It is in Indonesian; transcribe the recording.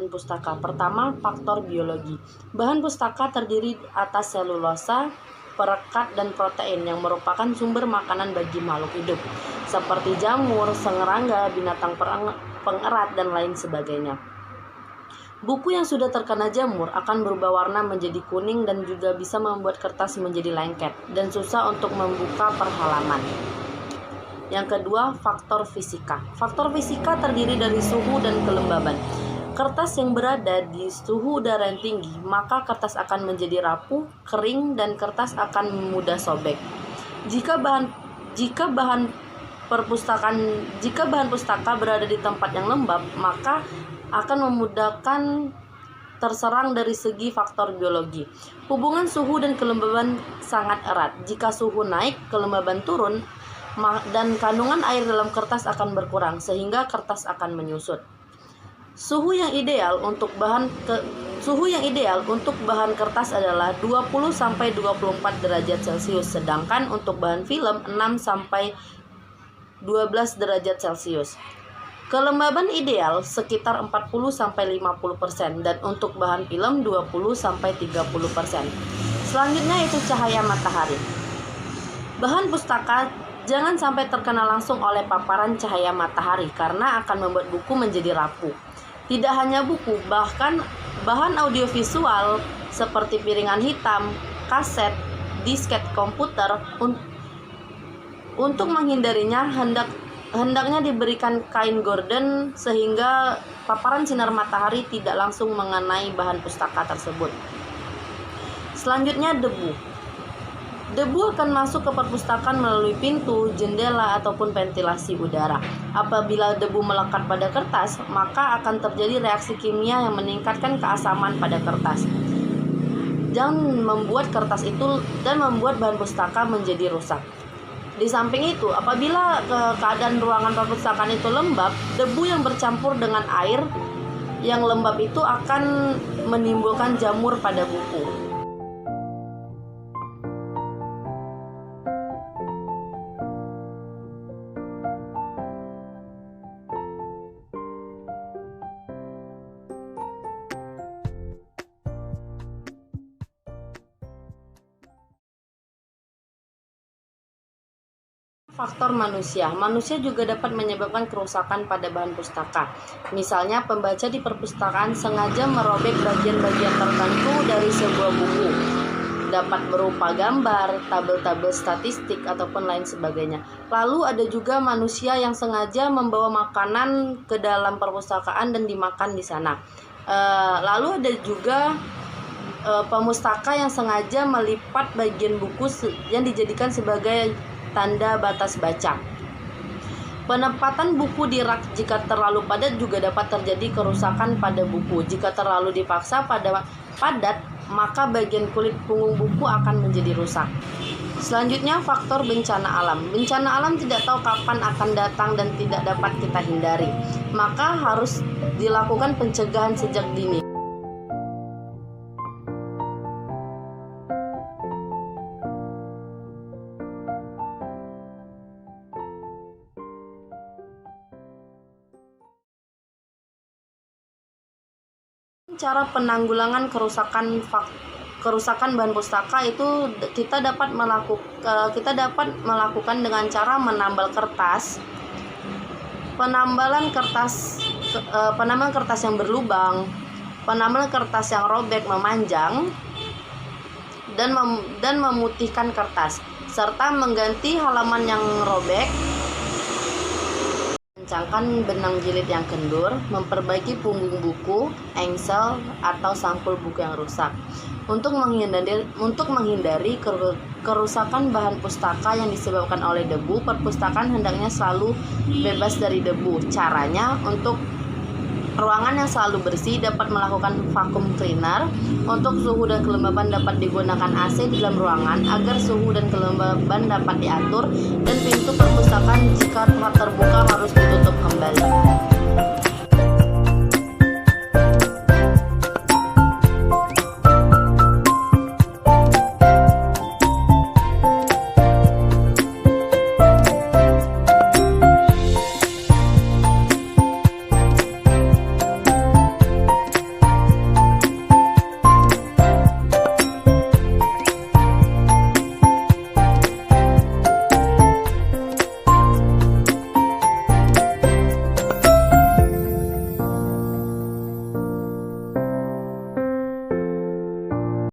bahan pustaka. Pertama, faktor biologi. Bahan pustaka terdiri atas selulosa, perekat, dan protein yang merupakan sumber makanan bagi makhluk hidup, seperti jamur, serangga, binatang pengerat, dan lain sebagainya. Buku yang sudah terkena jamur akan berubah warna menjadi kuning dan juga bisa membuat kertas menjadi lengket dan susah untuk membuka per halaman. Yang kedua, faktor fisika. Faktor fisika terdiri dari suhu dan kelembaban. Kertas yang berada di suhu udara yang tinggi, maka kertas akan menjadi rapuh, kering, dan kertas akan mudah sobek. Jika bahan pustaka berada di tempat yang lembab, maka akan memudahkan terserang dari segi faktor biologi. Hubungan suhu dan kelembaban sangat erat. Jika suhu naik, kelembaban turun, dan kandungan air dalam kertas akan berkurang sehingga kertas akan menyusut. Suhu yang ideal untuk bahan kertas adalah 20-24 derajat Celcius, sedangkan untuk bahan film 6-12 derajat Celcius. Kelembaban ideal sekitar 40-50% dan untuk bahan film 20-30%. Selanjutnya itu cahaya matahari. Bahan pustaka jangan sampai terkena langsung oleh paparan cahaya matahari karena akan membuat buku menjadi rapuh. Tidak hanya buku, bahkan bahan audiovisual seperti piringan hitam, kaset, disket komputer. Untuk menghindarinya hendaknya diberikan kain gorden sehingga paparan sinar matahari tidak langsung mengenai bahan pustaka tersebut. Selanjutnya, debu. Debu akan masuk ke perpustakaan melalui pintu, jendela, ataupun ventilasi udara. Apabila debu melekat pada kertas, maka akan terjadi reaksi kimia yang meningkatkan keasaman pada kertas dan membuat bahan pustaka menjadi rusak. Di samping itu, apabila keadaan ruangan perpustakaan itu lembab, debu yang bercampur dengan air yang lembab itu akan menimbulkan jamur pada buku. Faktor manusia. Manusia juga dapat menyebabkan kerusakan pada bahan pustaka. Misalnya, pembaca di perpustakaan sengaja merobek bagian-bagian tertentu dari sebuah buku. Dapat berupa gambar, tabel-tabel statistik, ataupun lain sebagainya. Lalu ada juga manusia yang sengaja membawa makanan ke dalam perpustakaan dan dimakan di sana. Lalu ada juga pemustaka yang sengaja melipat bagian buku yang dijadikan sebagai tanda batas baca. Penempatan buku di rak jika terlalu padat juga dapat terjadi kerusakan pada buku. Jika terlalu dipaksa padat, maka bagian kulit punggung buku akan menjadi rusak. Selanjutnya, faktor bencana alam. Bencana alam tidak tahu kapan akan datang dan tidak dapat kita hindari. Maka harus dilakukan pencegahan sejak dini. Cara penanggulangan kerusakan bahan pustaka itu kita dapat melakukan dengan cara menambal kertas, penambalan kertas yang berlubang, penambalan kertas yang robek memanjang, dan memutihkan kertas, serta mengganti halaman yang robek, kencangkan benang jilid yang kendur, memperbaiki punggung buku, engsel, atau sampul buku yang rusak. Untuk menghindari kerusakan bahan pustaka yang disebabkan oleh debu, perpustakaan hendaknya selalu bebas dari debu. Caranya, untuk ruangan yang selalu bersih dapat melakukan vacuum cleaner. Untuk suhu dan kelembaban dapat digunakan AC di dalam ruangan agar suhu dan kelembaban dapat diatur, dan pintu perpustakaan jika telah terbuka